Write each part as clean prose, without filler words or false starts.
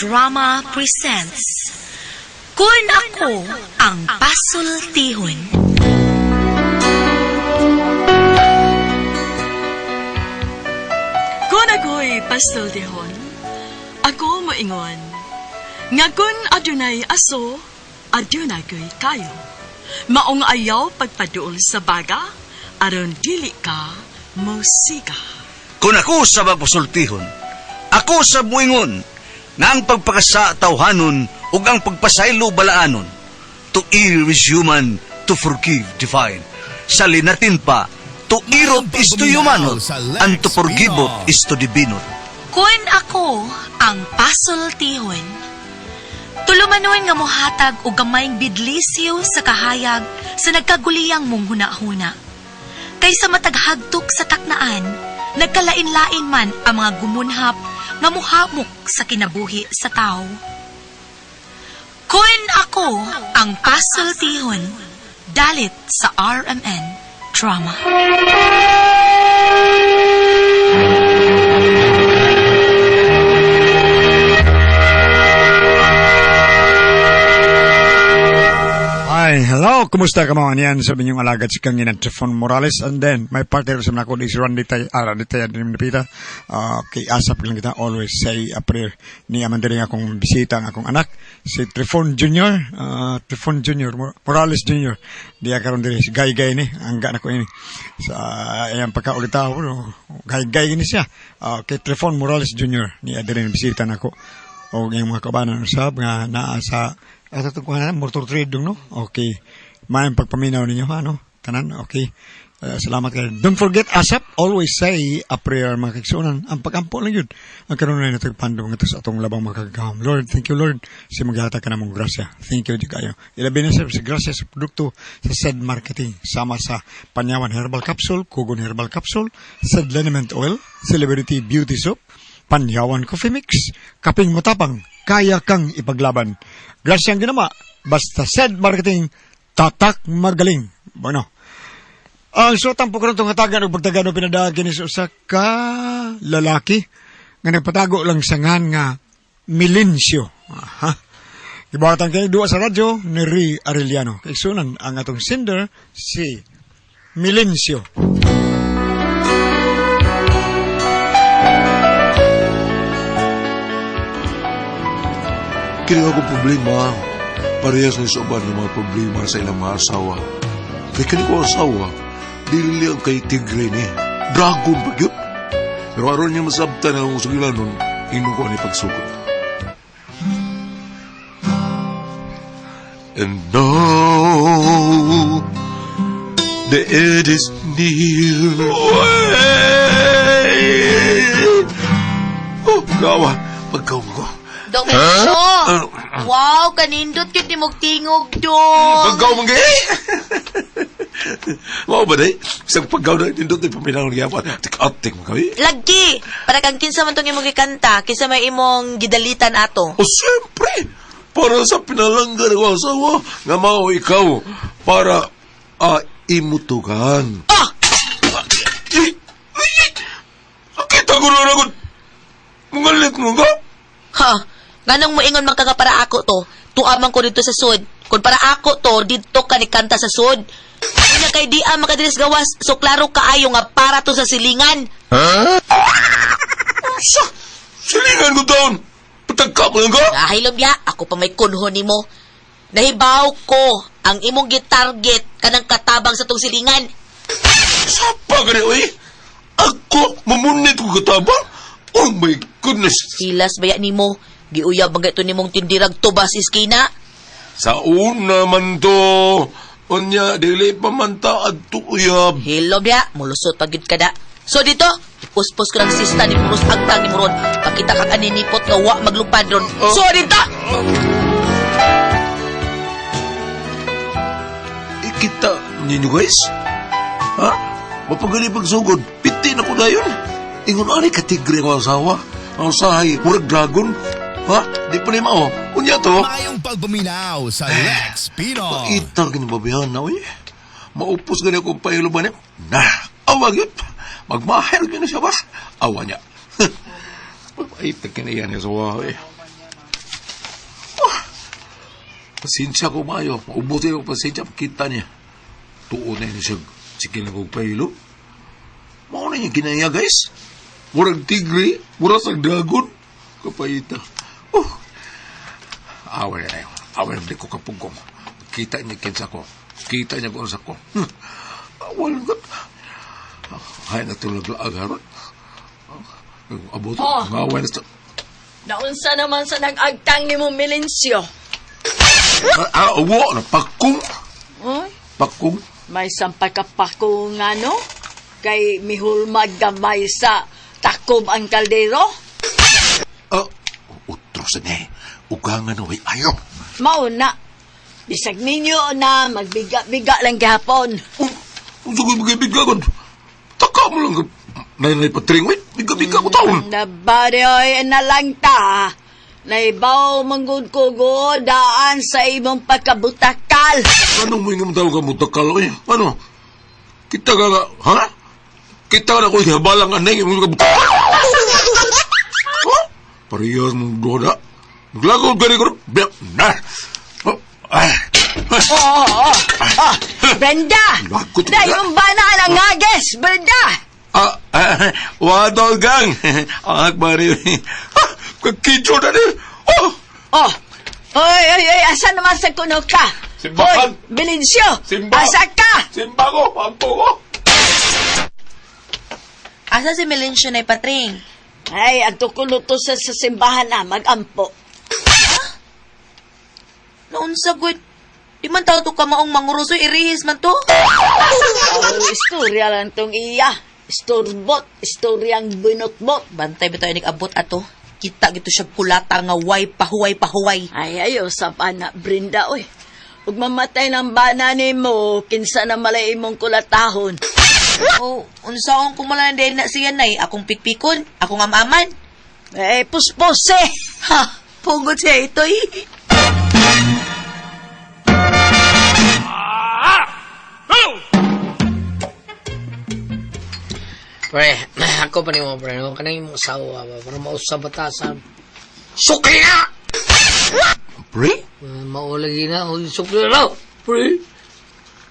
Drama presents Kung Ako Ang Pasultihon. Kung ako'y pasultihon, ako moingon. Nga kung adunay aso, adunay ko'y kayo. Maong ayaw pagpaduol sa baga, aron dili ka musika. Kung ako sa magpasultihon, ako sa buingon, nga ang pagpakasa tawhanon ug ang pagpasaylo balaanon. To err is human, to forgive divine. Sa linatin pa, to irot is to humanot, and to forgivot is to divinot. Kung ako ang pasultihon, tulumanon nga mohatag o gamayng bidlisyo sa kahayag sa nagkaguliyang mong hunahuna. Kaysa mataghagtok sa taknaan, nagkalain-lain man ang mga gumunhap nga muhamok sa kinabuhi sa tao. Kung ako ang pasultihon, dalit sa RMN Drama. Hi, hello, kumusta ka mga niyan? Sabi niyong alagad si Kanginan Trifon Morales, and then my partner sa mga ko is Randy Taya din napita. Kay asap lang kita always say a prayer ni amandaring akong bisita ang akong anak si Trifon Jr. Trifon Jr. Morales Jr. Diya karon diri si gay ni ang ganak ko ini sa ayang pagkaulit tao gay ni siya. Kay Trifon Morales Jr. ni adirin bisita nako o yung mga kabanan usab nga naa sa ito ko na motor trade no. Okay. May pagpaminaw ninyo ano? Tanan. Okay. Salamat kayo. Don't forget ASAP, always say a prayer mga kagsunan. Ang pag-ampo lang yun. Ang karoon na ito pandong ito sa atong labang makagaham. Lord, thank you Lord. Si maghihata ka na mong grasya. Thank you kayo. Ilabi na sa grasya sa produkto sa SED Marketing. Sama sa Panyawan Herbal Capsule, Kugon Herbal Capsule, SED Liniment Oil, Celebrity Beauty Soap, Panyawan Coffee Mix, Kaping Matapang, Kaya Kang Ipaglaban. Grasyang ginama, basta SED Marketing, tatak magaling. Bueno, ang sutang po karong hatagan o pagtagan o pinadagin ni sa ka lalaki nga nagpatago lang sa ngan nga Milencio. Aha. Ibawatan kayo duwa sa radyo ni Ri Arellano. Kay sunan ang atong sender si Milencio. Kini ako problema. Parehas ng soban ng mga problema sa ilang mga asawa. Kaya kini ko asawa, dili ang kay tigre ni. Dragon pa yun. Pero aron niya masabta na ang sugilan nun, ino ko ni pagsukot. And now, the end is near. Oh, gawa. Pagkaw mo ko. Dong Benso! Wow, kanindot yun ni Mugtingog do. Pagkaw mo gay! Wow ba day? Isang pagkaw na nindot ay paminang nagyapan. Tik-atik mo kami. Lagi! Para kang kinsa man itong imong gikanta, kinsa may imong gidalitan ato. O siyempre! Para sa pinalanggan ng asawa, nga mao ikaw, para imutugan. Ah! Kita ko na nagon. Mungalit mo nga? Ha? Ganang mo ingon magkaga para ako to, tuamang ko dito sa sud. Kung para ako to, dito ka ni kanta sa sud. Ina kay di makadiris gawas, so klaro kaayo nga para to sa silingan. Silingan ko taon. Patagka ko lang ka? Dahil lumya, ako pa may kunho nimo. Nahibaw ko ang imong gitarget kanang katabang sa tong silingan. Sapa ka na, oy? Ako, mamunit ko katabang? Oh my goodness. Hilas baya nimo, giuyab ang gaito nimong tindirag tubas iskina. Sa una man to, unya, dili pa man ta adto uyab. Hilom ya, mulusot pagid kada. So dito, ipuspos ko ng sista ni Murus Agtang ni Muron. Pakita kang aninipot nga wa maglupad ron. So dito! Ikita ninyo guys? Ha? Mapagali pagsugod, piti na ko na yun. Ingon ani ka tigre ko asawa. Ang sahay, murag dragon. Ha? Di pa ni mao. Unya to. Mayong pagbuminaw sa Lex Pino. Itar gani babayan na, uy. Maupos gani akong pailuban niya. Nah, awag yun. Magmahal gani siya ba? Awa niya. Mabait na kinaiyan niya sa waho eh. Pasensya ko maayo. Maubutin ako pasensya. Kita niya. Tuon na niya siya. Sige na kong pahilo. Mao na niya kinaya, guys. Murag tigre. Murag sa dragon. Kapayita. Awal na yun. Awal na ko kapugong. Kita niya kinsa ko. Kita niya kung sa ko. Awal na. Hay na tulog laagaran. Abot. Ngawal na sa... Naunsa naman sa nag-agtang ni mo, Melencio? Awa na. Pakong. Oy, Pakong. may sampay ka pa ko nga, no? Kay mihulmag gamay sa takob ang kaldero? Utros na eh. Ugangan na way ayaw. Mauna. Bisag ninyo na magbiga-biga lang gihapon. Kung sa ko'y magbigagon. Taka mo lang. Nay patring. Wait, biga-biga ko taon. Nabari oy na lang ta. Naibaw manggod ko daan sa imong pagkabutakal. Anong mo yung tawag ka mo takal? Ano? Kita ka nga, ha? Kita ka na ko'y habalang anay. Yung mga butakal. Ha? Parehas mong doda. Maglagaw ka rin ko. Brenda! Lagot ka. Na yung bana ng ngages, Brenda! Wadol gang. Ang akbari. Kakidyo na rin. Oy, asa naman sa kuno ka? Simbahan. Oy, Melencio! Simbahan. Asa ka? Simba ko, pagpo ko. Asa si Melencio na ipatring? Ay, ang tukulo to sa simbahan na, mag-ampo. Naunsa gud. Di man tao to ka maong manguruso, irihis man to. Istorya lang tong iya. Istorbot, istoryang binotbot. Bantay bitaw inig abot ato. Kita gito siya kulata nga way pahuway. Ay, ayo, sa pana, Brenda, oy. Huwag mamatay ng bana ni mo, kinsa na malay mong kulatahon. O, unsaon kung malanday na siya nay, akong pikpikon, akong amaman. Eh, puspose. Ha, pugod siya ito Pre, ako pa ni mo, pre. Huwag ka na yung asawa ba? Para mausap batasan. Sukli na! Pre? Maulagi na. Sukli na! Pre?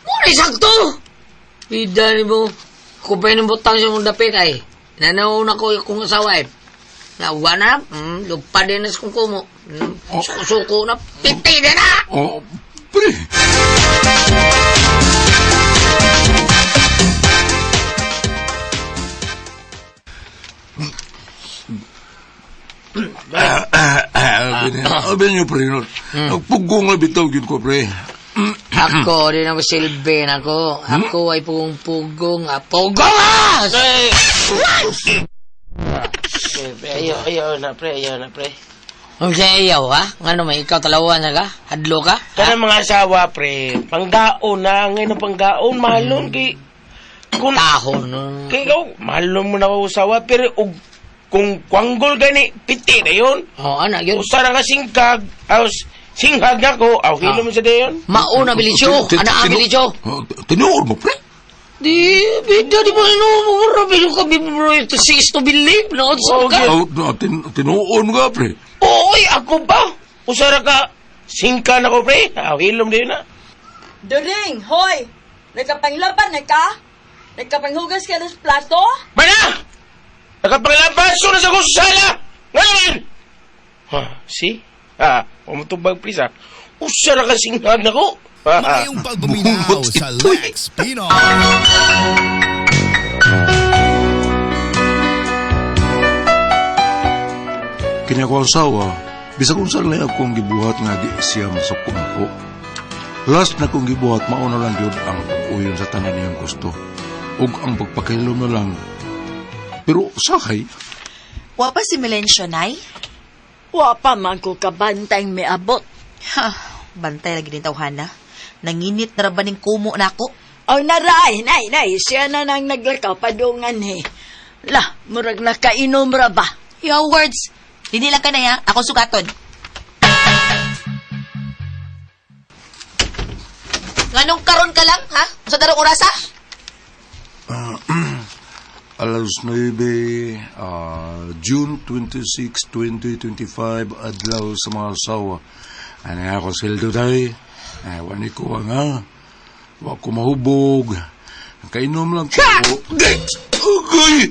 Muna sakto! Bida ni mo. Kupay ng butang siya mong dapit ay. Nanauna ko yung asawa eh. Nawa na. Lupad din na sa kumo. Suko na. Piti na na! Pre? Abi niyo, pre. Nagpugong na bitaw yun ko, pre. Ako, di na masilbi na ako. Ako ay pugong-pugong. Pugong ah! Ayaw na, pre. Ang sayaw, ha? Ano may ikaw talawan na ka? Hadlo ka? Kana mga asawa, pre. Panggaon na. Ngayon ang panggaon. Mahalon kay... Tahon. Kay ikaw, mahalon mo na ako asawa. Pero kung kwanggol gani, piti na yun. Anak yun. Usara ka singkag. Singhag na ko. Hilo mo sa dayon. Mauna, Bilisyo. Anak, Bilisyo. Tinuod mo, pre. Di mo inumura. Bilo ka, bibro. Ito sis to believe. Noon sa ka. Tinuod mo ka, pre. Oy, ako ba? Usara ka, singka na ko, pre. Hilo mo dayon na. During, hoy! Nagkapanglaban na ka? Nagkapanghugas ka ng plato? Bana! Nakapanglabaso na sa kusala! Ngayon! See? Pumutubag, please, Usara ka singhag na ko. Ngayong pagbuminaw sa Lex Pinoy. Kanya ko ang sawa, bisag kung saan lang akong gibuhat nga di siya masukong ako. Last na kong gibuhat, mauna lang yun ang pag-uyon sa tanan niyang gusto. Ug ang pagpakilom na lang. Pero sahay, Wapa si Melencio, nay? Wa pa man ko kabantay may abot. Ha, bantay lagi din tawhana. Nanginit na rabaning kumo na ako. Oh, naray, nay, siya na nang naglakaw padungan he. Lah, murag nakainom ra ba? Your words. Dini lang ka na ya, ako sugaton. Nganong karon ka lang, ha? Sa darong orasa? alas 9, June 26, 2025, adlaw sa mga asawa. Ano nga ako sildo day? Wani ko nga. Wa ko mahubog. Kainom lang ko. Day! Agay!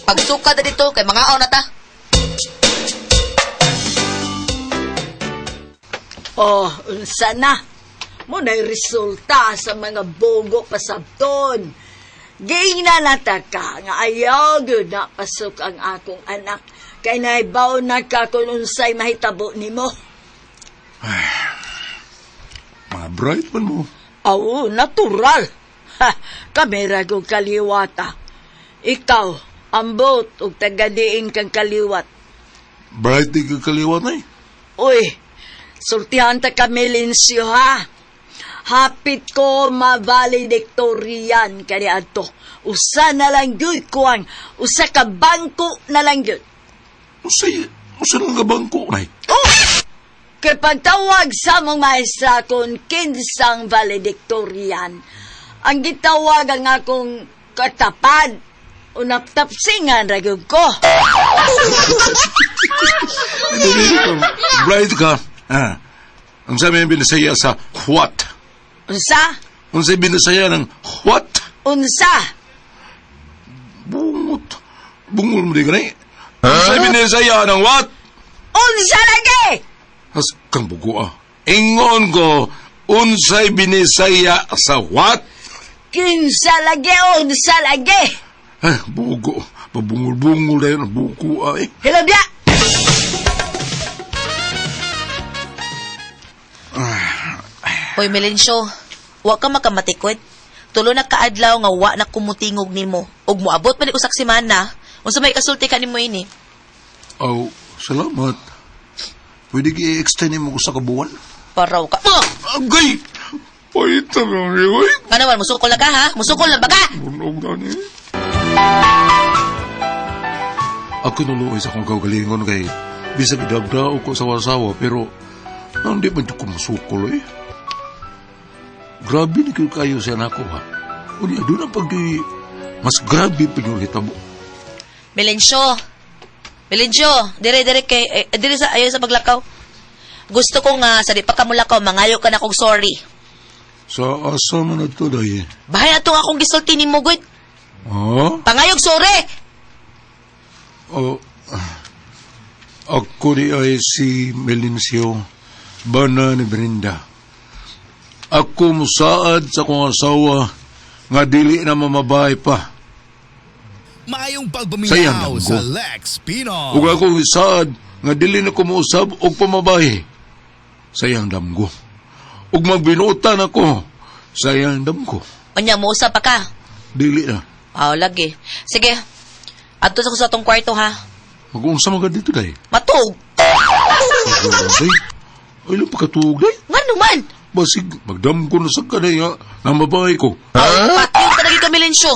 Pagsuka na dito, kay mga na ta. Oh, unsa na? Muna'y resulta sa mga bogo pasabton. Gina na ta ka, nga ayaw gyud na pasok ang akong anak. Kay naibaw na ka kung unsay mahitabo nimo. Mga bright man mo. Oo, natural. Ha, kamera kong kaliwata. Ikaw, ambot ug tagadiin kang kaliwat. Bright di ka kaliwat na Uy, sultihan ta ka Melencio ha. Hapit ko ma-valedictorian kani adto. Usa na lang gyud kuang, usa ka bangko na lang gyud. Usa lang ka bangko na Oh! Kay pagtawag sa mong maestra kung kinsang valedictorian, ang gitawag ang akong katapad, unap-tapsingan ragyog ko. Bright ka. Ang sabi yung binasaya sa what? Unsa? Ang sabi binasaya ng what? Unsa? Bungot. Bungol mo di ka na Ang sabi binasaya ng what? Unsa lagi? As kang bugo Ingon ko, unsay binisaya sa what? Kinsa lagi, unsa lagi? Bugo. Pabungol-bungol na yun ang buko Hilabya! Hoy, Melencio, wa ka makamatikod. Tulo na kaadlaw nga wa na kumutingog nimo. Og moabot pa ni usak semana, unsa may kasulti ka nimo ini? Oh, salamat. Pwede i-extend mo ko sa kabuwan? Paraw ka. Oh! Agay! Pahita lang niyo, Nga naman, musukol na ka, ha? Musukol na ba ka? Bunog na niyo. Ako nuluoy sa akong kagalingon kay bisag idagdao ko sa wasawa pero hindi man ko masukol Grabe ni kayo sa anak ko ha. Unya doon ang mas grabe pa yung hitabo. Melencio, dire kay dire sa ayo sa paglakaw. Gusto ko nga sa di pa ka mulakaw mangayo ka na kog sorry. Sa asa man ato day? Bahay na itong akong gisulti nimo gud. Pangayog sorry. Ako di ay si Melencio, bana ni Brenda. Ako musaad sa kong asawa nga dili na mamabay pa. Mayong pagpaminaw sa Lex Pinoy. Ug ako isaad nga dili na kumuusab og pamabay. Sayang damgo. Ug magbinuotan ako. Sayang damgo. Unya mo usap pa ka. Dili na. Lagi. Sige. Adto sa atong kwarto ha. Mag-unsa magad dito day? Matug. Day. Ay lang pagkatug day. Ngano man? Basig magdam ko na sa kanay nga namabay ko. Patiw ka lagi ka, Melencio.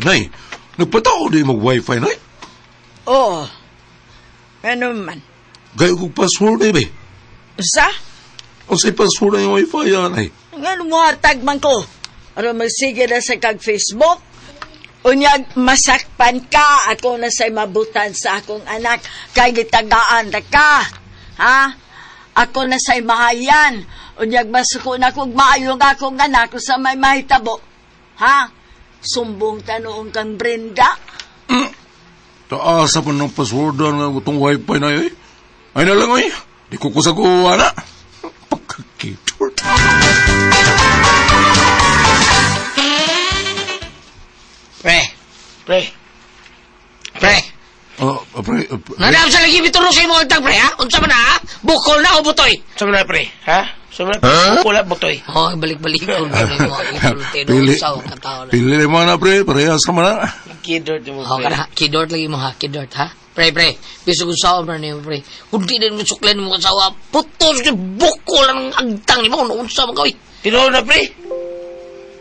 Nay, nagpatao na yung mag-wifi, nay? Oo. Ano man? Gaya kong password, eh, be. Usa? Ang sa'y password na yung wifi, nay. Nga mo hatag man ko. Ano magsige na sa kag Facebook? Unyag masakpan ka ako na sa'y mabutan sa akong anak kay gitagaan na ka. Ha? Ako na sa'y mahayan. Unyag masuko na kong maayong akong anak sa may mahitabo. Ha? Sumbong tanoong kang Brenda. Taasa pa ng password na itong wifi na yun. Ay na lang, ay. Di ko kusakuha na. Pagkakitort. Pre. Nanam sa lagi bituro sa imo agtang pre ha? Unsa man ha? Bukol na o butoy? Sa mga pre, ha? Sa mga pre, wala butoy. Balik-balik ko Pili mo na, pre. Parehas ka man na. Kidort mo, pre. Kidort lagi mo ha, kidort ha? Pre, biso kong sawa mo na pre. Kung di din mo suklan mo kasawa, putos ka bukol ang agtang ni mo. Unsa man gawin? Tinood na, pre.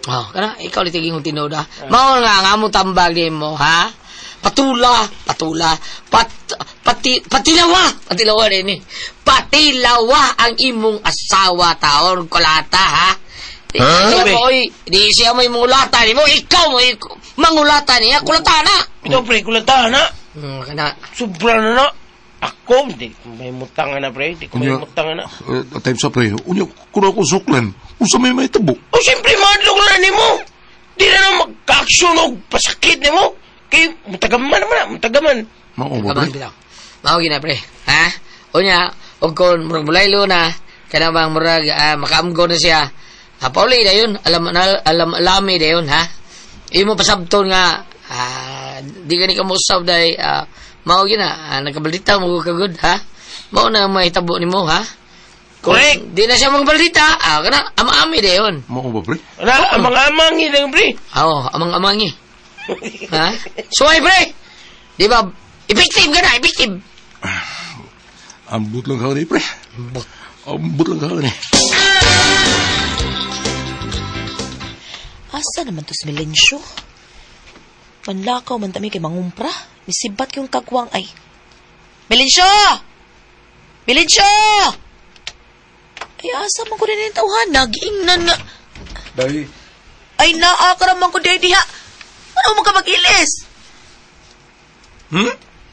Ikaw litiging kong tinood ha? Mao nga mo tambag din mo ha? Patilawa rin eh. Patilawa ang imong asawa taon kulata ha. Siya mo, oy, di siya mo yung mangulatan mo, ikaw mo yung mangulatan niya, kulatana. Ito, pre, kulatahan na. Kana, Sobra na na. Ako, di ko may mutangan na, pre. Di ko may Unya, mutangan na. time sa pre, unya, kung ako suklan, usa may tabo. O, siyempre, madlong na ni mo. Di na na magka-aksyon o pasakit ni mo. Kaya, mutagaman naman na, mutagaman. Mao ba, kabang pre? bitaw. Mao gina, pre. Ha? Unya, og kon murag mulaylo na, kana bang murag makaamgo na siya. Pauli dayon, alami dayon, ha? Imo pasabton nga di ka ni kamusab day mao gina, nagkabaldita mo kagud, ha? Mao na mahitabo nimo, ha? Correct. Di na siya magbalita, kana ama-ami dayon. Mao ba, pre? Wala, amang-amangi lang, pre. Oo, amang-amangi. Ha? Suway, pre! Di ba, effective ka na, effective. Ambot lang ka ni, pre. Ambot lang ka ni. Asa naman to si Melencio? Manlakaw man tami kay mangumpra. Misibat yung kagwang ay. Melencio! Melencio! Ay, asa man ko rin yung tauhan? Nagiingnan nga. Dahil, Ay, naakaraman ko din diha. Ano mo ka mag-ilis?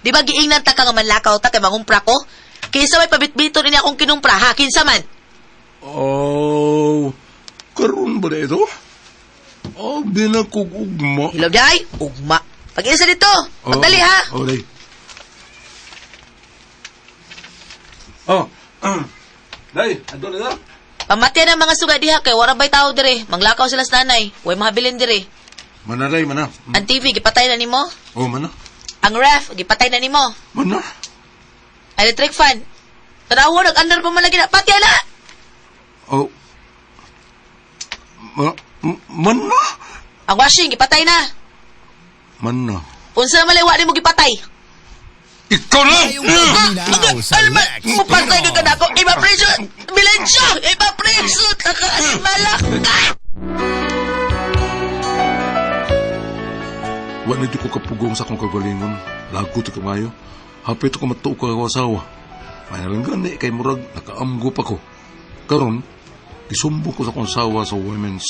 Di ba giingnan ta ka nga manlakaw ta kay mangumpra ko? Kinsa may pabitbito rin akong kinumpra, ha? Kinsa man? oh, karon ba na ito? Binakugugma. Hilaw day, ugma. Pag-ilisa dito. Pagdali, ha? Oh, day. Day, ando na na. Pamatyan ang mga suga diha kay wala bay tao dire. Manglakaw sila sa nanay. Way mahabilin dire. Mana, day, mana. Ang TV, gipatay na nimo. Oh, mana. Ang ref, gipatay na nimo. Mana. Electric fan. Tanawa, nag-under pa man lagi na. Patya na! Oh. Mana. Ang washing, gipatay na. Mana. Unsa naman liwa ni mo gipatay? Ikaw na! Mayong pagpaminaw sa Lex Mupatay ka Pinoy. ka na ako. Iba preso! Milencio! Iba preso! Kakaanimala! Wala di ko kapugong sa akong kagalingon. Lago ti kamayo. Hapit ko matuo ka ako asawa. May nalang gani kay murag nakaamgo pa ko. Karon, isumbong ko sa akong asawa sa women's.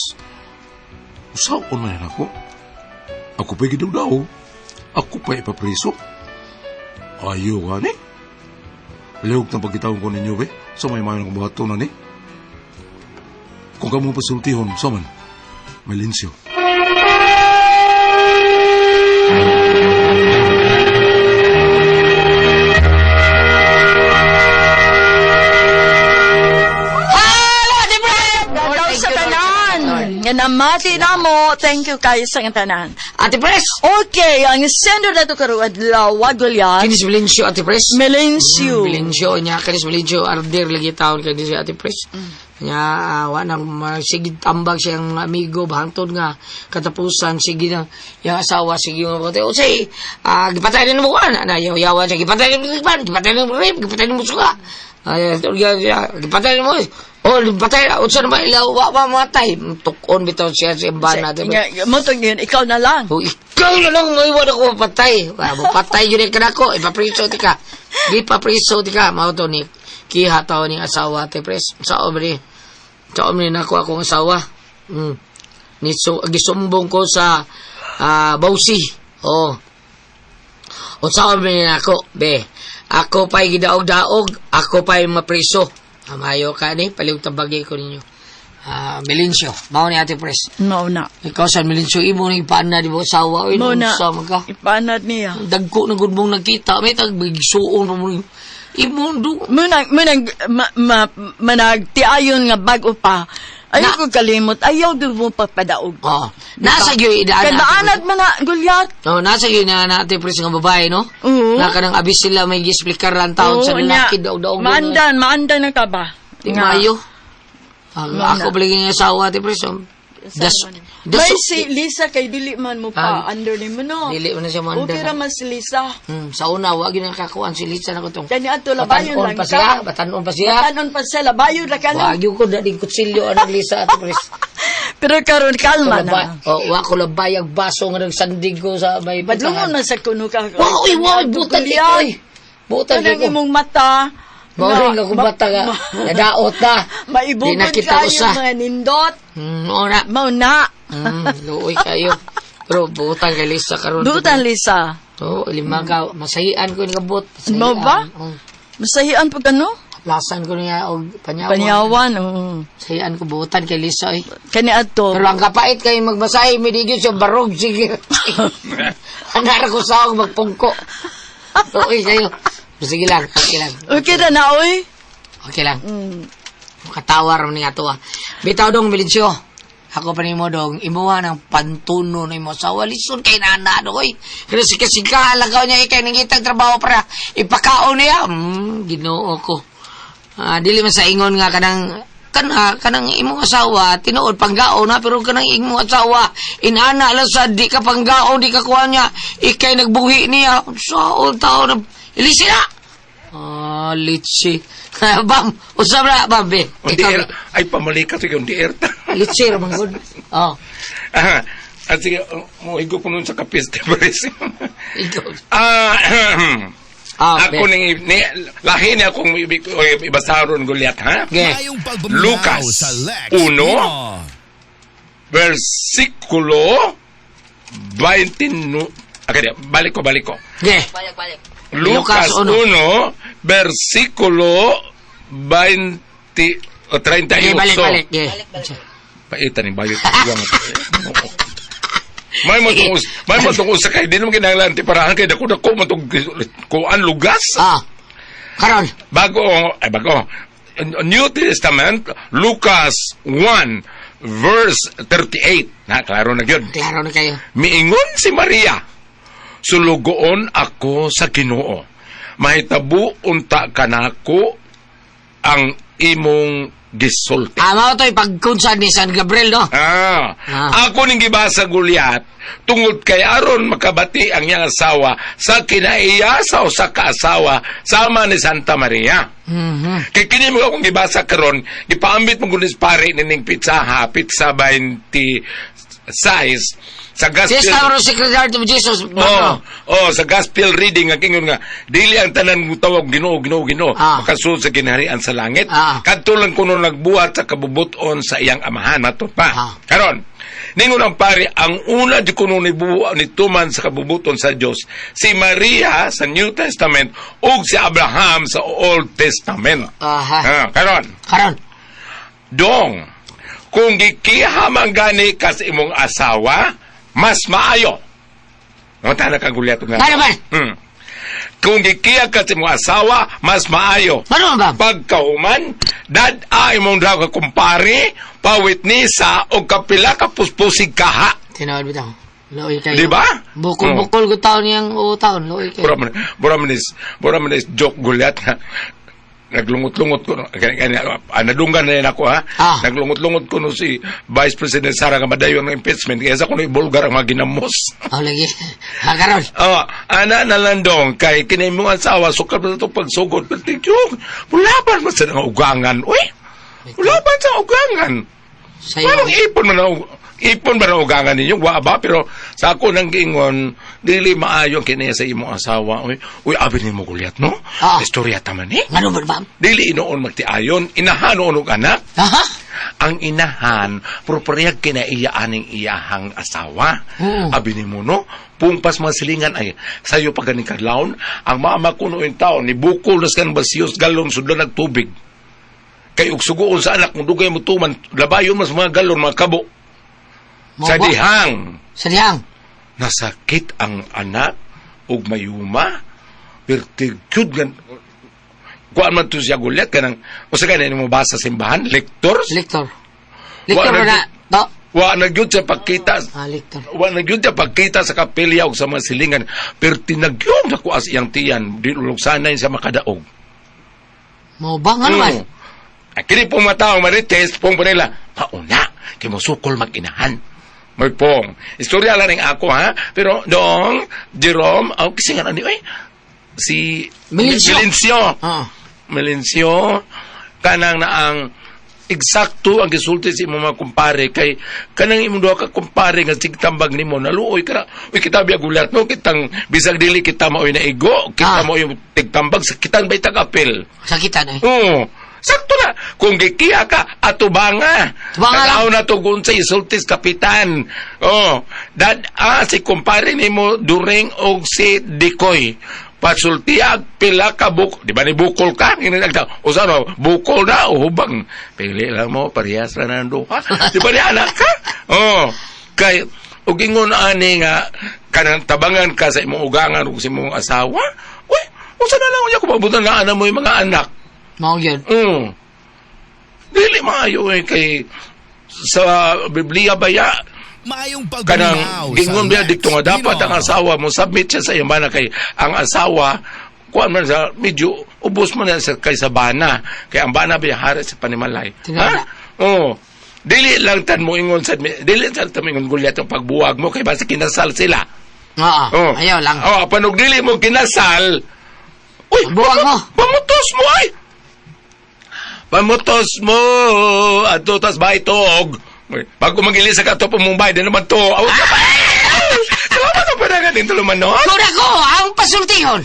Usaon man ako. Ako pa'y gidaw. Ako pa'y ipapriso. Ayaw ka ni. Lihog na pagkitawang ko ninyo, be. Sa may mayon kong bato na ni. Kung ka mong pasultihon, saman, Melencio. Nga namati na mo. Thank you kayo sa tanan. Ate Pres! Okay, ang sender na to karuad lawag gulyan. Kinis Melencio, Ate Pres. Melencio. Melencio, niya, kanis Melencio, arder lagi taon kanis si Ate Pres. Niya, wanang sigid tambag siyang amigo, bahantod nga, katapusan, sige na, yung asawa, sige nga, o say, gipatay rin mo ka, na, yawan siya, gipatay rin mo ka, gipatay rin mo rip, gipatay rin mo suka. Gipatay rin mo, gipatay rin, unsa naman ilaw, wa matay, tukon bitaw siya sa imbana. Motong yun, ikaw na lang. Ikaw na lang, maiwan ako mapatay. Mapatay yun yung kanako, ipapriso ti ka. Di papriso ti ka, mauto ni, kiha tao ni asawa, Ate Pres. Sa obri na ako akong asawa. Gisumbong ko sa Bausi. O sa obri na ako, be. Ako pa'y gidaog-daog, ako pa'y mapriso. Amayo ka ni, paliw tabagi ko ninyo. Melencio, mao ni Ate Pres. No na. Ikaw sa Melencio, imo nang ipaan na di mo asawa. Mo na. Ka. Ipanad niya. Dagko na gud mong nakita. May tagbigsuon mo mo. Imundo. Managtiayon nga bago pa. Ayaw ko kalimot. Ayaw doon mo papadaog. Nasa gyoy idaan. Kadaanad man na, gulyat. Nasa gyoy na Ate Pres nga babae, no? Oo. Naka ng abis sila may gisplikaran taon sa lalaki daog-daog. Maandan na ka ba? Di mayo. Ako balaging asawa, Ate Pres. May si Lisa kay dili man mo pa. Under ni mo, no? Dili man na siya mo under. Okay raman si Lisa. Sa una, wag yun nakakuan si Lisa na ko itong. Kani ato labayon lang ka. Batanon pa siya. Batanon pa siya. Labayon na ka lang. Wag yun ko na din kutsilyo ang Lisa, Ate Pres. Pero karon kalma na. Wag ko labayag baso nga nagsandig ko sa may Padlungon man sa kuno ka. Uy, butan dito. Butan Kanang dito. imong mata, Mauring ako bata ka. Nadaot na. Di Maibugod na kita kayo usa. mga nindot. Oo na. Mauna. Luoy kayo. Pero buutan kay Lisa karon. Dutan, Lisa. Oo, lima ka. Masahian ko ni kabot. Mo ba? Masahian pag ano? Lasan ko niya og panyawan. Panyawan. Sahian ko buutan kay Lisa eh. Kani ato. Pero ang kapait kayo magmasahe, midigyo siya barog, sige. Anara ko sa ako magpungko. Okay kayo. Sige lang, okay lang. Okay na oy. Okay lang. Katawa rin nga to ah. Bitaw dong, Milinsyo. Ako pa ni mo dong, imuha ng pantuno na imo sa walison kay nana doy. Pero kasi kalagaw niya ikay nangitang trabaho para ipakaon niya. Ginoo ko. Dili man sa ingon nga kanang imong asawa tinuod panggaon na pero kanang imong asawa inana lang sa di ka panggaon di ka kuha niya ikay nagbuhi niya sa taon na ilisi na litsi bam usab na bam be Ay, pamalikat yung dier. litsi ramang good At sige, muhigo ko nun sa kapis. ikaw Ako lahi niya akong ibasaron Goliath, ha? Mayong pagbuminaw Lucas sa Lex 1, Pino. versikulo 20. Okay, balik ko. ge Balik. Lucas 1, versikulo 38. balik ge Paitan yung bayot. May matong usa kay di naman kinahanglan ti parahan kay dako matong kuan lugas. karon Bago. New Testament, Lucas 1 verse 38. Na klaro na gyud. klaro na kayo Miingon si Maria, sulugoon ako sa Ginoo. Mahitabo unta kanako ang imong gisulti. mao to'y pagkunsad ni San Gabriel no Ako ning gibasa Goliath tungod kay aron makabati ang iyang asawa sa kinaiya sa usa ka asawa sama ni Santa Maria. Kay kini mo akong gibasa karon, gipaambit mo gunis pare nining pizza 26 sa gospel. Siya Secretary of Jesus. Sa gospel reading nga kingon nga dili ang tanan mo tawag Ginoo makasulod sa ginharian sa langit. Kadto lang kuno nagbuhat sa kabubuton sa iyang amahan nato pa. Karon ningon ang pare ang una di kuno ni tuman sa kabubuton sa Dios si Maria sa New Testament ug si Abraham sa Old Testament. Karon dong kung gikihamang gani ka sa imong asawa mas maayo. Tana kang Goliath nga. Kung gikiya ka sa imong asawa, mas maayo. Ano ba? Pagkahuman, dad-a imong daw ka kumpare, pawit ni sa o kapila ka puspusig kaha. Tinawad bitaw. Loy kayo. Di ba? Bukol ko taon niyang taon. Loy kayo. Buramanis joke Goliath nga. Naglungot-lungot ko. Nadunggan na yan ako, ha? Naglungot-lungot ko no si Vice President Sara nga madayon ng impeachment. Kaya sa ko na ibulgar ang mga ginamos. Lagi. Karon. Ana nalandong kay kinimong asawa sukal pa ito pagsugod. Pero mulaban man sa nga ugangan. Uy! Mulaban sa ugangan. Parang ipon ba na ugangan ninyo? Wa ba? Pero sa ako nang giingon, dili maayo kinaya sa imong asawa. Uy, abi ni mo Goliath, no? Istorya taman eh. Ano ba? Dili inoon magtiayon. Inahan noon og anak. Ang inahan, properiyag kinaiyaning iyahang asawa. Abi ni mo, no? Pungpas mga silingan ay sayo pa ganing kadlawon. Ang mama ko noong taon, ni bukol nas kan basiyos galon sudlan nagtubig. Kay ugsugoon sa anak mo dugay mo tuman, labayon mas mga galon, mga kabo. Sa dihang. Nasakit ang anak ug mayuma. Pertigyud gan. Kuan man to siya Goliath kanang usa ganin mo basa sa simbahan, Lektor na to. Wa nagyud siya pagkita. Wa nagyud siya pagkita sa kapilya ug sa mga silingan. Pertinagyud ako as iyang tiyan, di ulog sanay sa makadaog. Mo ba nga naman? Kini pong matao marites pong panila. Pauna, kay mo sukol mag-inahan. May pong. Istorya lang ng ako, ha? Pero, dong, Jerome, kasi nga nani, si Melencio. Melencio, kanang na ang eksakto ang gisulti sa imong mga kumpare kay kanang imong duha ka kumpare nga sigtambag nimo naluoy ka na uy kita biya gulat no kitang bisag dili kita maoy na igo kita mo yung tigtambag sa kitang bay tag-apil Sakitan eh. oo sakto na kung gikiya ka atubanga nagaw na to kung sa isultis kapitan dad si kumpare nimo during og si Dikoy pasultiag pila ka di ba ni bukol ka o sano bukol na o hubang pili lang mo parehas ra na duha di ba ni anak ka kay ug ingon ani nga kanang tabangan ka sa imong ugangan ug sa imong asawa uy unsa na lang unya ko mabutan na ana mo yung mga anak Mao yun. Dili maayo kay sa Biblia baya Mayong kanang gingon biya dito nga dapat ang asawa mo submit siya sa iyang bana kay ang asawa kuan man sa medyo ubos mo na sa kay sa bana kay ang bana biya hari sa panimalay dili lang tan mo ingon sa dili tan mo ingon gulyat ang pagbuwag mo kay basta kinasal sila ayaw lang panog dili mo kinasal uy buwag mo pamutos mo ay pamutos mo ato tas baitog pag umagili sa kato Mumbai din naman to awag ka pa salamat ang panagan din tuluman no Kura ko ang pasultihon